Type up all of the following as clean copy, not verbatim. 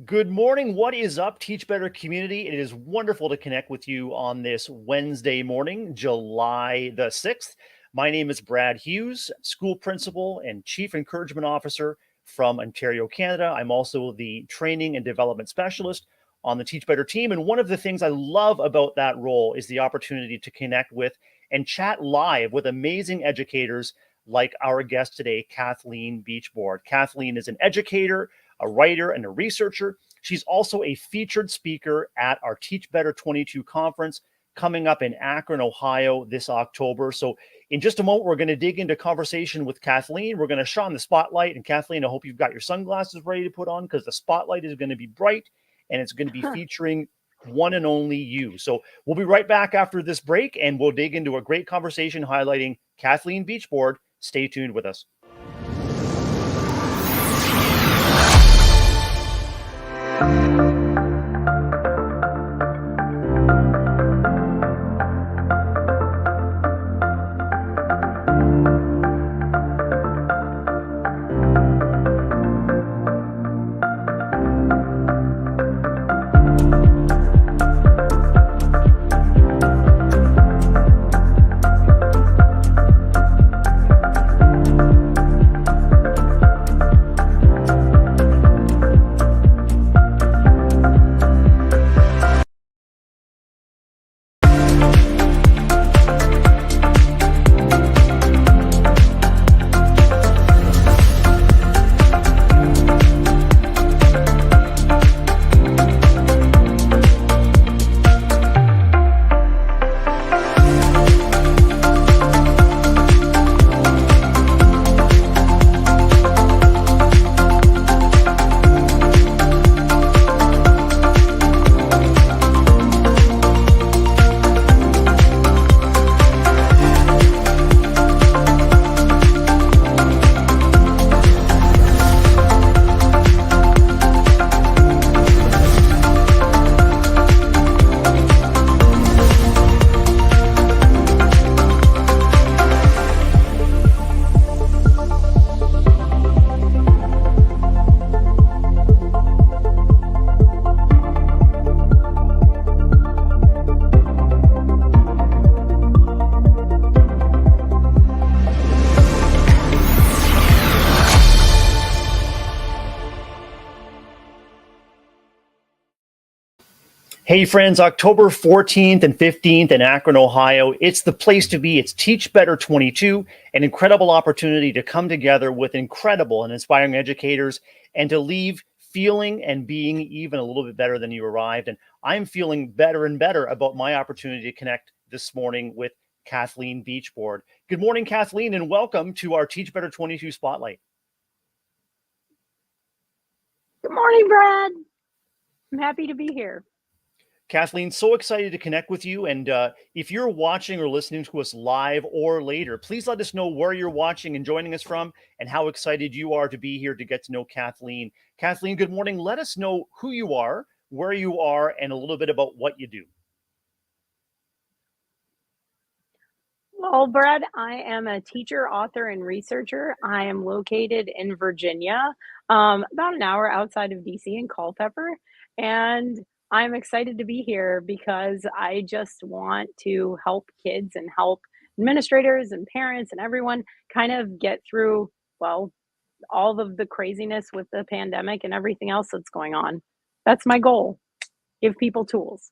Good morning. What is up, Teach Better community? It is wonderful to connect with you on this Wednesday morning, July the 6th. My name is Brad Hughes, school principal and chief encouragement officer from Ontario, Canada. I'm also the training and development specialist on the Teach Better team. And one of the things I love about that role is the opportunity to connect with and chat live with amazing educators like our guest today, Cathleen Beachboard. Cathleen is an educator, a writer, and a researcher. She's also a featured speaker at our Teach Better 22 conference coming up in Akron, Ohio this October. So in just a moment, we're going to dig into conversation with Cathleen. We're going to shine the spotlight. And Kathleen, I hope you've got your sunglasses ready to put on because the spotlight is going to be bright and it's going to be featuring one and only you. So we'll be right back after this break and we'll dig into a great conversation highlighting Cathleen Beachboard. Stay tuned with us. Hey friends, October 14th and 15th in Akron, Ohio. It's the place to be. It's Teach Better 22, an incredible opportunity to come together with incredible and inspiring educators and to leave feeling and being even a little bit better than you arrived. And I'm feeling better and better about my opportunity to connect this morning with Cathleen Beachboard. Good morning, Cathleen, and welcome to our Teach Better 22 Spotlight. Good morning, Brad. I'm happy to be here. Kathleen, so excited to connect with you. And if you're watching or listening to us live or later, please let us know where you're watching and joining us from and how excited you are to be here to get to know Kathleen. Kathleen, good morning. Let us know who you are, where you are, and a little bit about what you do. Well, Brad, I am a teacher, author, and researcher. I am located in Virginia, about an hour outside of DC in Culpeper. And I'm excited to be here because I just want to help kids and help administrators and parents and everyone kind of get through, well, all of the craziness with the pandemic and everything else that's going on. That's my goal. Give people tools.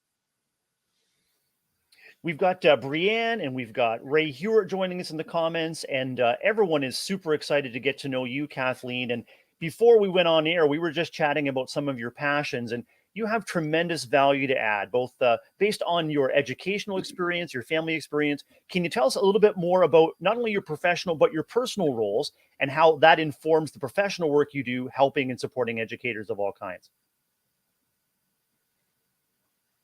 We've got Brianne and we've got Ray Hewitt joining us in the comments, and everyone is super excited to get to know you, Kathleen. And before we went on air, we were just chatting about some of your passions, and you have tremendous value to add, both based on your educational experience, your family experience. Can you tell us a little bit more about not only your professional, but your personal roles and how that informs the professional work you do helping and supporting educators of all kinds?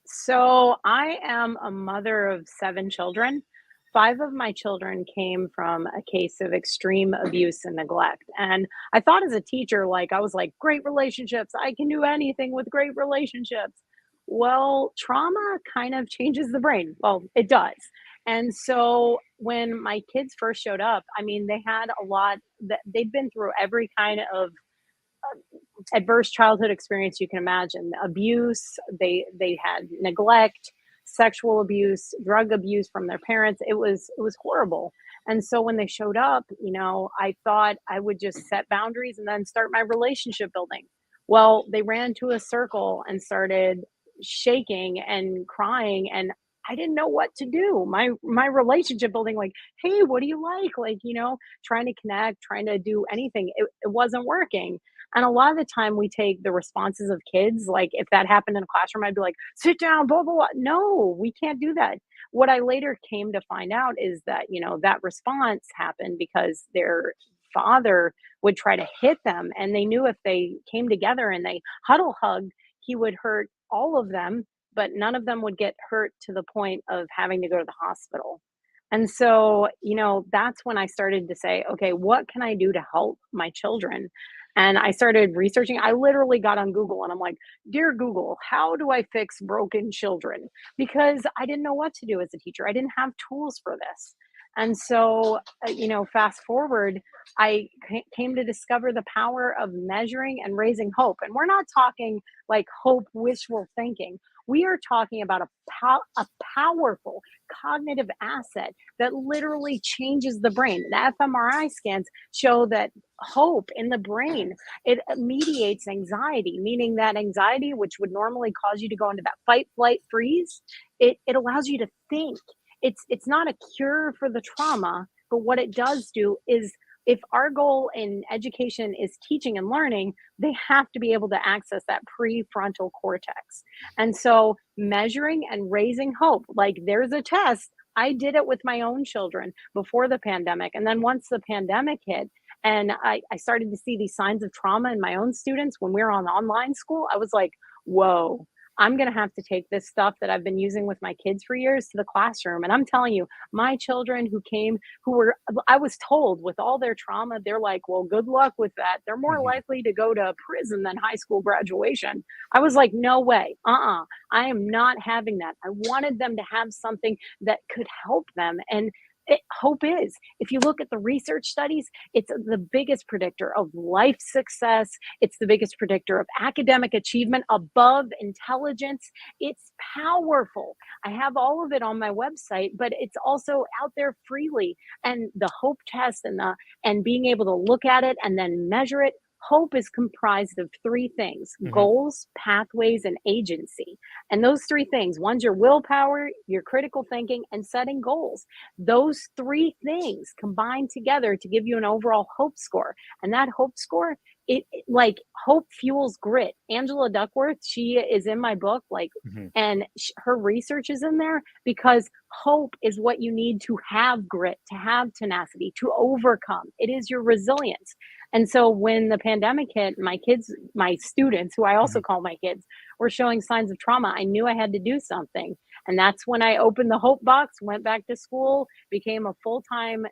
So I am a mother of 7 children. 5 of my children came from a case of extreme abuse and neglect. And I thought as a teacher, I was like, great relationships. I can do anything with great relationships. Well, trauma kind of changes the brain. Well, it does. And so when my kids first showed up, I mean, they had a lot that they'd been through every kind of adverse childhood experience you can imagine. Abuse, they had neglect, sexual abuse, drug abuse from their parents. It was horrible. And so when they showed up, I thought I would just set boundaries and then start my relationship building. Well, they ran to a circle and started shaking and crying, and I didn't know what to do. My relationship building, like, hey, what do you like, trying to connect, trying to do anything, it wasn't working. And a lot of the time we take the responses of kids, like if that happened in a classroom, I'd be like, sit down, blah blah blah. No, we can't do that. What I later came to find out is that that response happened because their father would try to hit them, and they knew if they came together and they huddle hugged, he would hurt all of them, but none of them would get hurt to the point of having to go to the hospital. And so, that's when I started to say, okay, what can I do to help my children? And I started researching. I literally got on Google and I'm like, dear Google, how do I fix broken children? Because I didn't know what to do as a teacher. I didn't have tools for this. And so, fast forward, I came to discover the power of measuring and raising hope. And we're not talking like hope, wishful thinking. We are talking about a powerful cognitive asset that literally changes the brain. The fMRI scans show that hope in the brain, it mediates anxiety, meaning that anxiety, which would normally cause you to go into that fight, flight, freeze, it allows you to think. It's not a cure for the trauma, but what it does do is, if our goal in education is teaching and learning, they have to be able to access that prefrontal cortex. And so measuring and raising hope, like there's a test. I did it with my own children before the pandemic. And then once the pandemic hit, and I started to see these signs of trauma in my own students when we were on online school, I was like, whoa, I'm going to have to take this stuff that I've been using with my kids for years to the classroom. And I'm telling you, my children who came, I was told with all their trauma, they're like, well, good luck with that. They're more Mhm. likely to go to prison than high school graduation. I was like, no way. I am not having that. I wanted them to have something that could help them. And hope is, if you look at the research studies, it's the biggest predictor of life success. It's the biggest predictor of academic achievement above intelligence. It's powerful. I have all of it on my website, but it's also out there freely. And the hope test and being able to look at it and then measure it. Hope is comprised of three things: Mhm. goals, pathways, and agency. And those three things, one's your willpower, your critical thinking, and setting goals. Those three things combine together to give you an overall hope score. And that hope score, like hope fuels grit. Angela Duckworth, she is in my book, like, Mhm. and her research is in there because hope is what you need to have grit, to have tenacity, to overcome. It is your resilience. And so when the pandemic hit, my kids, my students, who I also Mhm. call my kids, were showing signs of trauma, I knew I had to do something. And that's when I opened the Hope Box, went back to school, became a full time,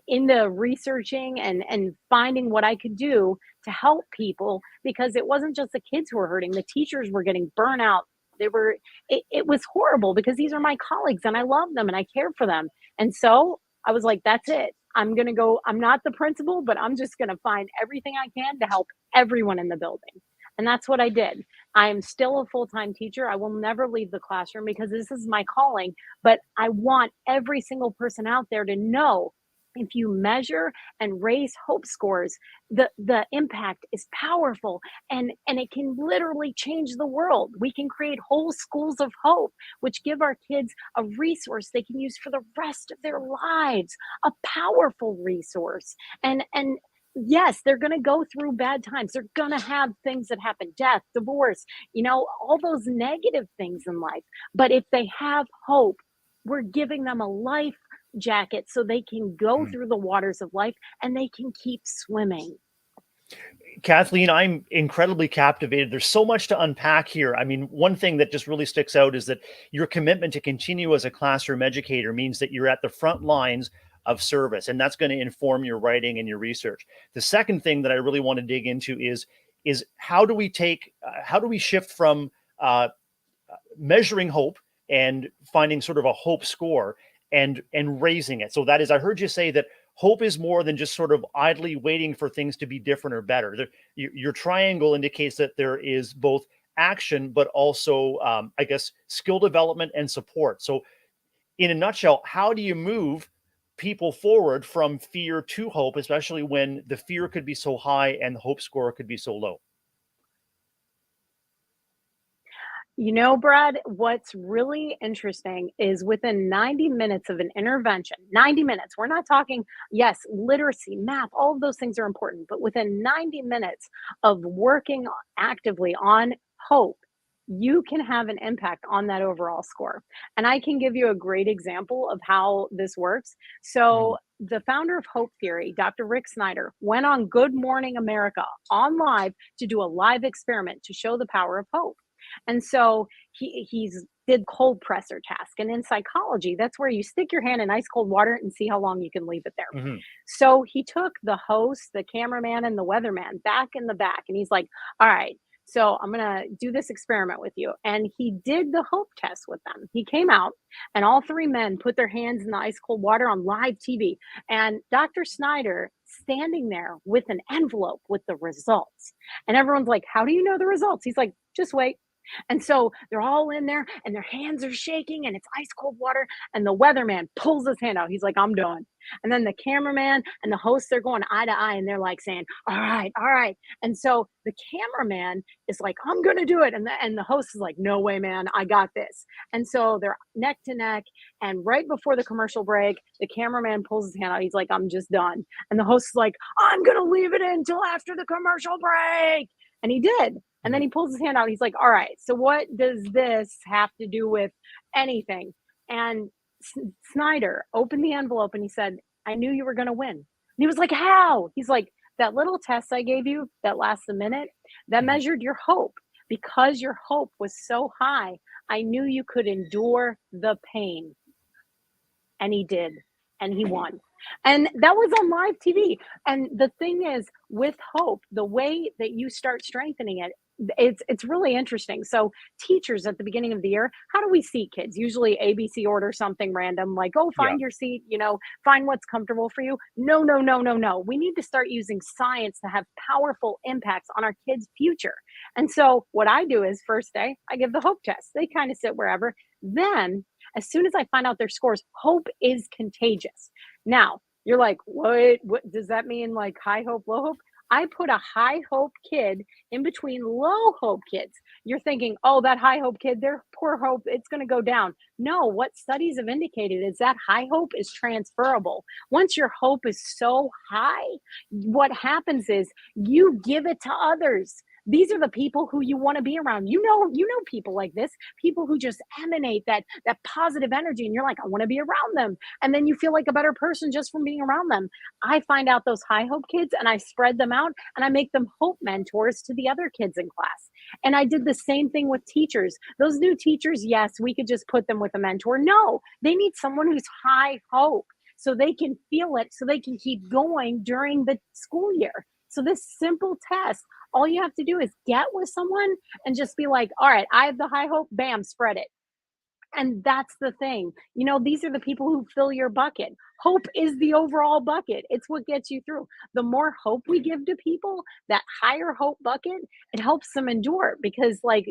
into researching and finding what I could do to help people, because it wasn't just the kids who were hurting, the teachers were getting burnout. It was horrible because these are my colleagues and I love them and I care for them. And so I was like, that's it. I'm going to go. I'm not the principal, but I'm just going to find everything I can to help everyone in the building. And that's what I did. I am still a full time teacher. I will never leave the classroom because this is my calling. But I want every single person out there to know, if you measure and raise hope scores, the impact is powerful, and it can literally change the world. We can create whole schools of hope, which give our kids a resource they can use for the rest of their lives, a powerful resource. And yes, they're going to go through bad times. They're going to have things that happen: death, divorce, all those negative things in life. But if they have hope, we're giving them a life jacket so they can go Mhm. through the waters of life and they can keep swimming. Kathleen, I'm incredibly captivated. There's so much to unpack here. I mean, one thing that just really sticks out is that your commitment to continue as a classroom educator means that you're at the front lines of service, and that's going to inform your writing and your research. The second thing that I really want to dig into is how do we how do we shift from uh, measuring hope and finding sort of a hope score and raising it. So that is, I heard you say that Hope is more than just sort of idly waiting for things to be different or better. Your triangle indicates that there is both action, but also, I guess, skill development and support. So, in a nutshell, how do you move people forward from fear to hope, especially when the fear could be so high and the hope score could be so low? You know, Brad, what's really interesting is within 90 minutes of an intervention, 90 minutes, we're not talking, yes, literacy, math, all of those things are important, but within 90 minutes of working actively on hope, you can have an impact on that overall score. And I can give you a great example of how this works. Mhm. So, the founder of Hope Theory, Dr. Rick Snyder, went on Good Morning America on live to do a live experiment to show the power of hope. And so he's did cold presser task. And in psychology, that's where you stick your hand in ice cold water and see how long you can leave it there. Mhm. So he took the host, the cameraman, and the weatherman back in the back, and he's like, "All right, so I'm gonna do this experiment with you." And he did the hope test with them. He came out, and all three men put their hands in the ice cold water on live TV. And Dr. Snyder standing there with an envelope with the results. And everyone's like, "How do you know the results?" He's like, "Just wait." And so they're all in there and their hands are shaking and it's ice cold water. And the weatherman pulls his hand out. He's like, "I'm done." And then the cameraman and the host, they're going eye to eye and they're like saying, "All right, all right." And so the cameraman is like, "I'm going to do it." And the host is like, "No way, man. I got this." And so they're neck to neck. And right before the commercial break, the cameraman pulls his hand out. He's like, "I'm just done." And the host is like, "I'm going to leave it in until after the commercial break." And he did. And then Mhm. he pulls his hand out. He's like, "All right, so what does this have to do with anything?" And Snyder opened the envelope and he said, "I knew you were going to win." And he was like, "How?" He's like, "That little test I gave you that lasts a minute, that Mhm. measured your hope. Because your hope was so high, I knew you could endure the pain." And he did, and he won. And that was on live TV. And the thing is, with hope, the way that you start strengthening it, it's really interesting. So teachers at the beginning of the year, how do we seat kids? Usually ABC order something random, like, "Oh, Yeah. find your seat, find what's comfortable for you." No, no, no, no, no. We need to start using science to have powerful impacts on our kids' future. And so what I do is first day, I give the hope test. They kind of sit wherever. Then as soon as I find out their scores, hope is contagious. Now, you're like, what does that mean? Like high hope, low hope? I put a high hope kid in between low hope kids. You're thinking, "Oh, that high hope kid, their poor hope, it's going to go down." No, what studies have indicated is that high hope is transferable. Once your hope is so high, what happens is you give it to others. These are the people who you want to be around. You know people like this, people who just emanate that positive energy and you're like, "I want to be around them." And then you feel like a better person just from being around them. I find out those high hope kids and I spread them out and I make them hope mentors to the other kids in class. And I did the same thing with teachers. Those new teachers, yes, we could just put them with a mentor. No, they need someone who's high hope so they can feel it, so they can keep going during the school year. So this simple test, all you have to do is get with someone and just be like, "All right, I have the high hope, bam, spread it." And that's the thing. These are the people who fill your bucket. Hope is the overall bucket. It's what gets you through. The more hope we give to people, that higher hope bucket, it helps them endure because like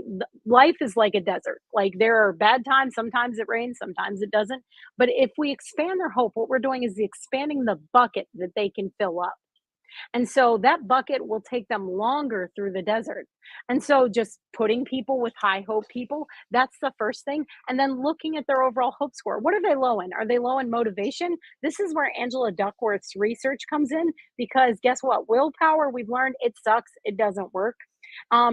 life is like a desert. Like there are bad times, sometimes it rains, sometimes it doesn't. But if we expand their hope, what we're doing is expanding the bucket that they can fill up. And so that bucket will take them longer through the desert. And so just putting people with high hope people, that's the first thing. And then looking at their overall hope score. What are they low in? Are they low in motivation? This is where Angela Duckworth's research comes in because guess what? Willpower, we've learned it sucks, it doesn't work.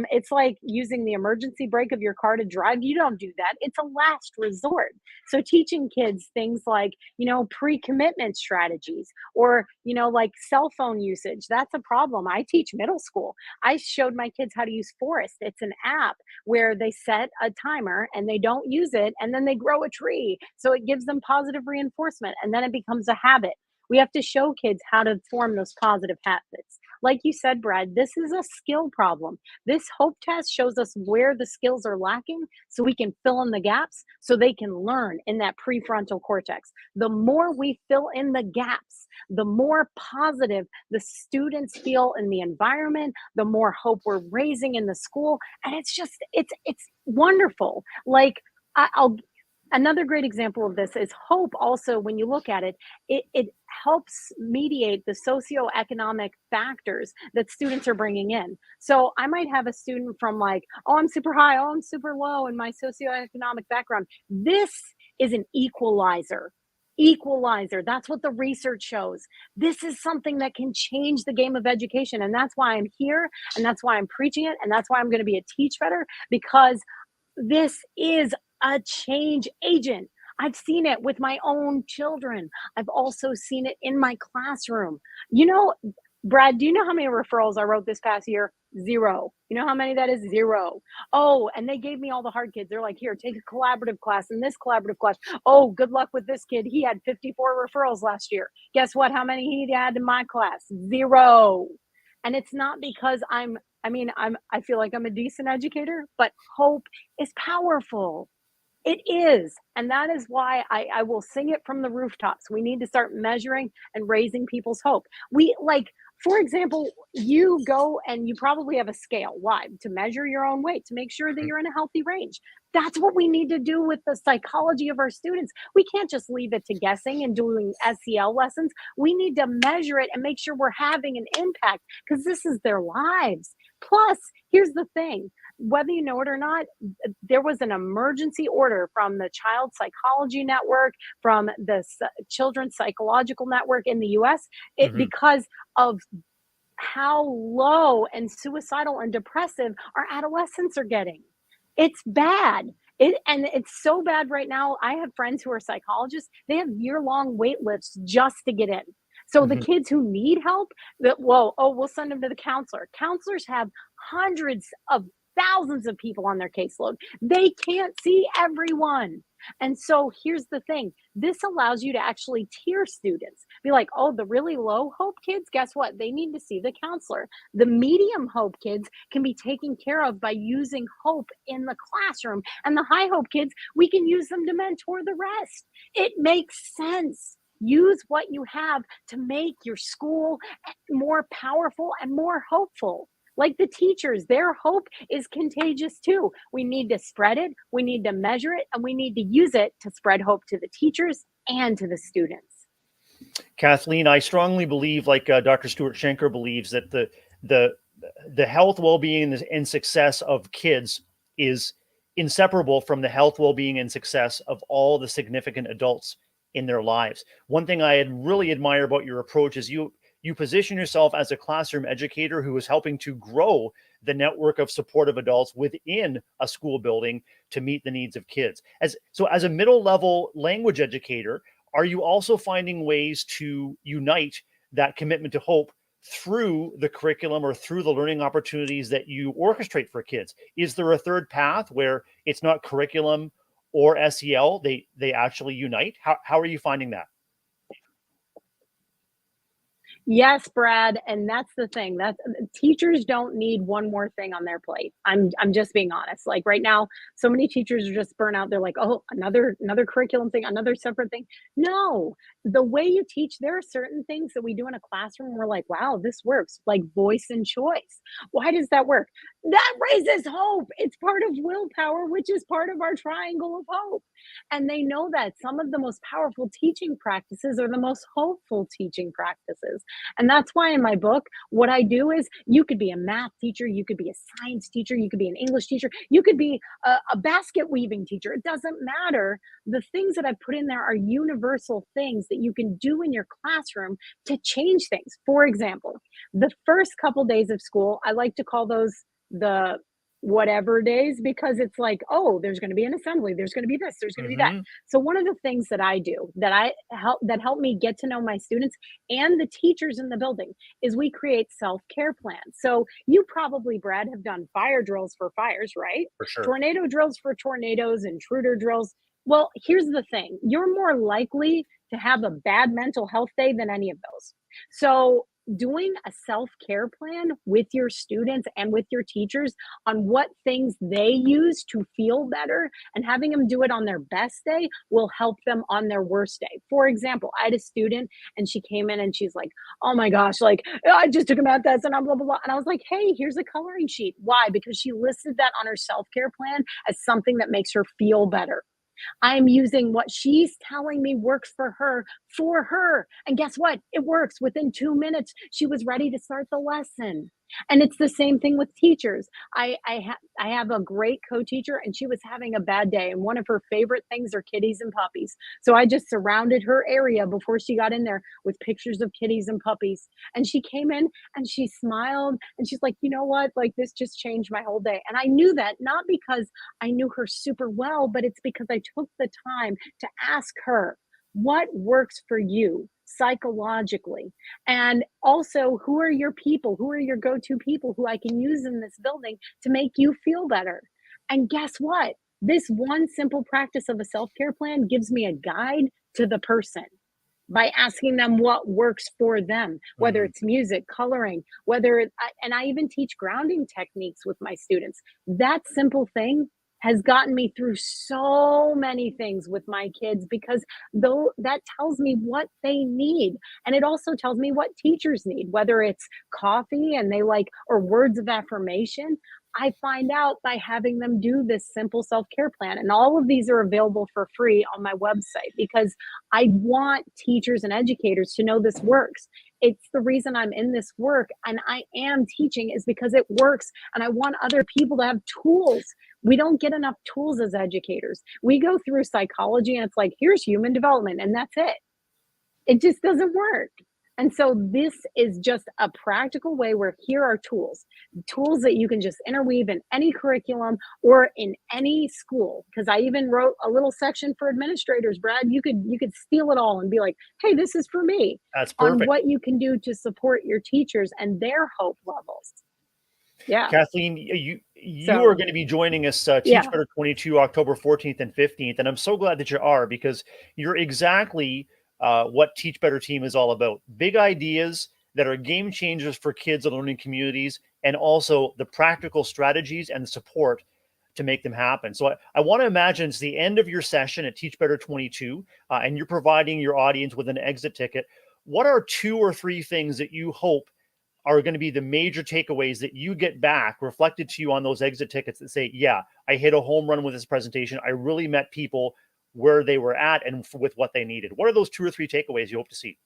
It's like using the emergency brake of your car to drive. You don't do that. It's a last resort. So teaching kids things like, pre-commitment strategies or, like cell phone usage. That's a problem. I teach middle school. I showed my kids how to use Forest. It's an app where they set a timer and they don't use it and then they grow a tree. So it gives them positive reinforcement and then it becomes a habit. We have to show kids how to form those positive habits. Like you said, Brad, this is a skill problem. This hope test shows us where the skills are lacking so we can fill in the gaps so they can learn in that prefrontal cortex. The more we fill in the gaps, the more positive the students feel in the environment, the more hope we're raising in the school. And it's wonderful. Like I'll another great example of this is hope. Also, when you look at it, it helps mediate the socioeconomic factors that students are bringing in. So I might have a student from like, oh, I'm super high, oh, I'm super low in my socioeconomic background. This is an equalizer. That's what the research shows. This is something that can change the game of education. And that's why I'm here. And that's why I'm preaching it. And that's why I'm going to be a teach better, because this is a change agent. I've seen it with my own children. I've also seen it in my classroom. You know, Brad, do you know how many referrals I wrote this past year? Zero. You know how many that is? Zero. Oh, and they gave me all the hard kids. They're like, here, take a collaborative class and this collaborative class. Oh, good luck with this kid. He had 54 referrals last year. Guess what? How many he had in my class? Zero. And it's not because I feel like I'm a decent educator, but hope is powerful. It is. And that is why I will sing it from the rooftops. We need to start measuring and raising people's hope. We like, for example, you go and you probably have a scale. Why? To measure your own weight, to make sure that you're in a healthy range. That's what we need to do with the psychology of our students. We can't just leave it to guessing and doing SEL lessons. We need to measure it and make sure we're having an impact because this is their lives. Plus, here's the thing, whether you know it or not, there was an emergency order from the Child Psychology Network, from the Children's Psychological Network in the US, Mhm. because of how low and suicidal and depressive our adolescents are getting. It's bad. And it's so bad right now. I have friends who are psychologists. They have year-long wait lists just to get in. So the Mhm. kids who need help, that well, oh, we'll send them to the counselor. Counselors have hundreds of thousands of people on their caseload. They can't see everyone. And so here's the thing, this allows you to actually tier students. Be like, oh, the really low hope kids, guess what? They need to see the counselor. The medium hope kids can be taken care of by using hope in the classroom. And the high hope kids, we can use them to mentor the rest. It makes sense. Use what you have to make your school more powerful and more hopeful. Like the teachers, their hope is contagious too. We need to spread it, we need to measure it, and we need to use it to spread hope to the teachers and to the students. Kathleen, I strongly believe, like Dr. Stuart Schenker believes, that the the health, well-being, and success of kids is inseparable from the health, well-being, and success of all the significant adults in their lives. One thing I really admire about your approach is you position yourself as a classroom educator who is helping to grow the network of supportive adults within a school building to meet the needs of kids. As a middle level language educator, are you also finding ways to unite that commitment to hope through the curriculum or through the learning opportunities that you orchestrate for kids? Is there a third path where it's not curriculum or SEL, they actually unite? How are you finding that? Yes, Brad, and that's the thing. That's teachers don't need one more thing on their plate. I'm just being honest. Like right now, so many teachers are just burnt out. They're like, "Oh, another curriculum thing, another separate thing." No. The way you teach, there are certain things that we do in a classroom we're like, "Wow, this works." Like voice and choice. Why does that work? That raises hope. It's part of willpower, which is part of our triangle of hope. And they know that some of the most powerful teaching practices are the most hopeful teaching practices. And that's why in my book, what I do is you could be a math teacher, you could be a science teacher, you could be an English teacher, you could be a basket weaving teacher. It doesn't matter. The things that I put in there are universal things that you can do in your classroom to change things. For example, the first couple days of school, I like to call those the whatever days because it's like, oh, there's going to be an assembly, there's going to be this, there's going to be that. Mm-hmm. So one of the things that I do that help me get to know my students and the teachers in the building is we create self-care plans. So you probably, Brad, have done fire drills for fires, right? For sure. Tornado drills for tornadoes, intruder drills. Well, here's the thing, you're more likely to have a bad mental health day than any of those. So doing a self-care plan with your students and with your teachers on what things they use to feel better and having them do it on their best day will help them on their worst day. For example, I had a student and she came in and she's like, "Oh my gosh, like I just took a math test and I'm blah blah blah." And I was like, "Hey, here's a coloring sheet." Why? Because she listed that on her self-care plan as something that makes her feel better. I'm using what she's telling me works for her for her. And guess what? It works. Within 2 minutes, she was ready to start the lesson. And it's the same thing with teachers. I have a great co-teacher and she was having a bad day. And one of her favorite things are kitties and puppies. So I just surrounded her area before she got in there with pictures of kitties and puppies. And she came in and she smiled and she's like, you know what? Like this just changed my whole day. And I knew that not because I knew her super well, but it's because I took the time to ask her what works for you psychologically. And also, who are your people? Who are your go to people who I can use in this building to make you feel better? And guess what? This one simple practice of a self care plan gives me a guide to the person by asking them what works for them, whether Mhm. it's music, coloring, and I even teach grounding techniques with my students. That simple thing has gotten me through so many things with my kids because though that tells me what they need. And it also tells me what teachers need, whether it's coffee and they like, or words of affirmation. I find out by having them do this simple self care plan. And all of these are available for free on my website because I want teachers and educators to know this works. It's the reason I'm in this work and I am teaching is because it works. And I want other people to have tools. We don't get enough tools as educators. We go through psychology and it's like, here's human development, and that's it. It just doesn't work. And so this is just a practical way where here are tools that you can just interweave in any curriculum or in any school. Because I even wrote a little section for administrators, Brad. You could steal it all and be like, hey, this is for me That's on perfect. what you can do to support your teachers and their hope levels. Yeah. Kathleen, you are So going to be joining us Teach yeah. Better 22 October 14th and 15th, and I'm so glad that you are because you're exactly what Teach Better team is all about. Big ideas that are game changers for kids and learning communities, and also the practical strategies and the support to make them happen. So I want to imagine it's the end of your session at Teach Better 22, and you're providing your audience with an exit ticket. What are two or three things that you hope are going to be the major takeaways that you get back reflected to you on those exit tickets that say, yeah, I hit a home run with this presentation. I really met people where they were at and with what they needed. What are those two or three takeaways you hope to see?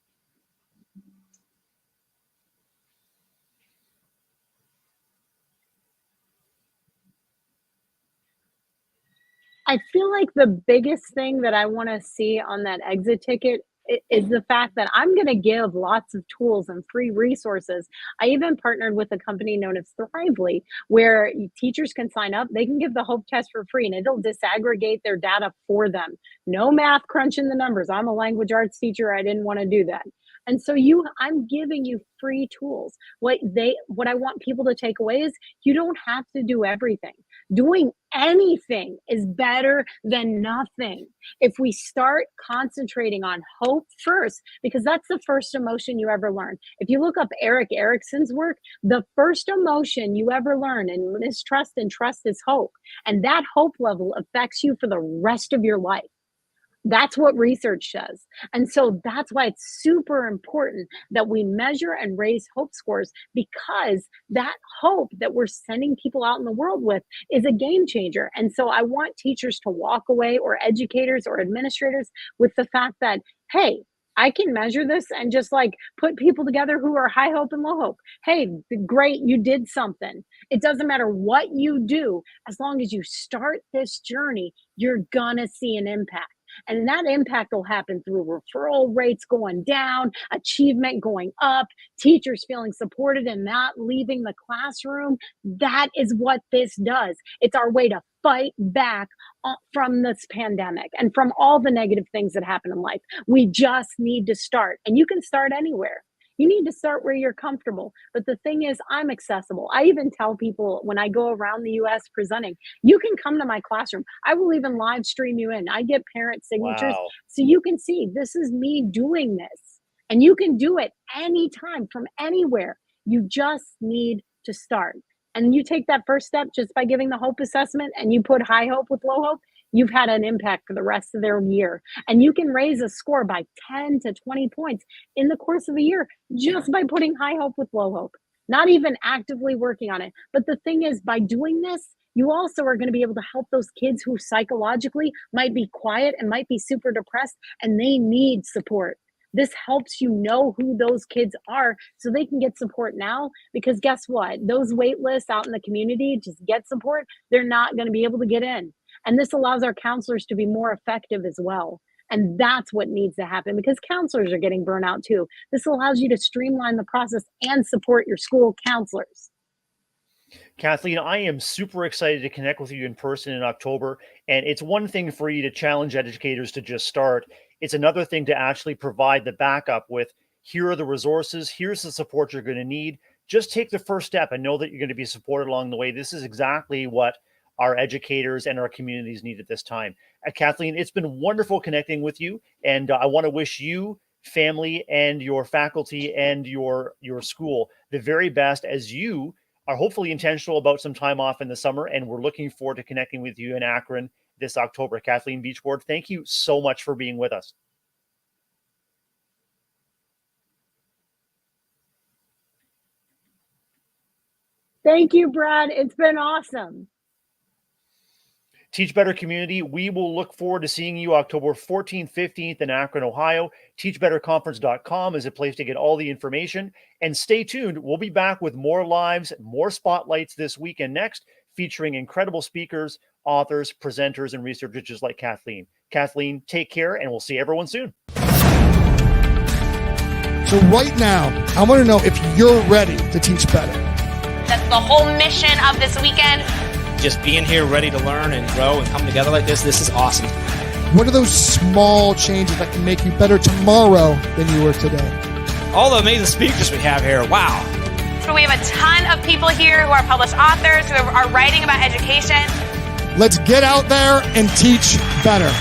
I feel like the biggest thing that I wanna see on that exit ticket is the fact that I'm gonna give lots of tools and free resources. I even partnered with a company known as Thrively, where teachers can sign up, they can give the hope test for free, and it'll disaggregate their data for them. No math crunching the numbers. I'm a language arts teacher, I didn't wanna do that. And so I'm giving you free tools. What I want people to take away is you don't have to do everything. Doing anything is better than nothing. If we start concentrating on hope first, because that's the first emotion you ever learn. If you look up Eric Erickson's work, the first emotion you ever learn in mistrust and trust is hope. And that hope level affects you for the rest of your life. That's what research says. And so that's why it's super important that we measure and raise hope scores because that hope that we're sending people out in the world with is a game changer. And so I want teachers to walk away, or educators or administrators, with the fact that, hey, I can measure this and just like put people together who are high hope and low hope. Hey, great, you did something. It doesn't matter what you do, as long as you start this journey, you're gonna see an impact. And that impact will happen through referral rates going down, achievement going up, teachers feeling supported and not leaving the classroom. That is what this does. It's our way to fight back from this pandemic and from all the negative things that happen in life. We just need to start, and you can start anywhere. You need to start where you're comfortable. But the thing is, I'm accessible. I even tell people when I go around the US presenting, you can come to my classroom. I will even live stream you in. I get parent signatures Wow. so you can see this is me doing this. And you can do it anytime from anywhere. You just need to start. And you take that first step just by giving the hope assessment and you put high hope with low hope, you've had an impact for the rest of their year. And you can raise a score by 10 to 20 points in the course of a year just by putting high hope with low hope, not even actively working on it. But the thing is, by doing this, you also are going to be able to help those kids who psychologically might be quiet and might be super depressed and they need support. This helps you know who those kids are so they can get support now, because guess what? Those wait lists out in the community to get support, they're not going to be able to get in. And this allows our counselors to be more effective as well. And that's what needs to happen, because counselors are getting burnt out too. This allows you to streamline the process and support your school counselors. Kathleen, I am super excited to connect with you in person in October. And it's one thing for you to challenge educators to just start. It's another thing to actually provide the backup with, here are the resources, here's the support you're going to need. Just take the first step and know that you're going to be supported along the way. This is exactly what our educators and our communities need at this time. Kathleen, it's been wonderful connecting with you. And I want to wish you, family, and your faculty and your school the very best as you are hopefully intentional about some time off in the summer. And we're looking forward to connecting with you in Akron this October. Cathleen Beachboard, thank you so much for being with us. Thank you, Brad. It's been awesome. Teach Better community, we will look forward to seeing you October 14th, 15th in Akron, Ohio. TeachBetterConference.com is a place to get all the information. And stay tuned. We'll be back with more lives, more spotlights this week and next, featuring incredible speakers, authors, presenters, and researchers just like Kathleen. Kathleen, take care, and we'll see everyone soon. So right now, I want to know if you're ready to teach better. That's the whole mission of this weekend. Just being here ready to learn and grow and come together like this is awesome. What are those small changes that can make you better tomorrow than you were today? All the amazing speakers we have here, wow. So we have a ton of people here who are published authors, who are writing about education. Let's get out there and teach better.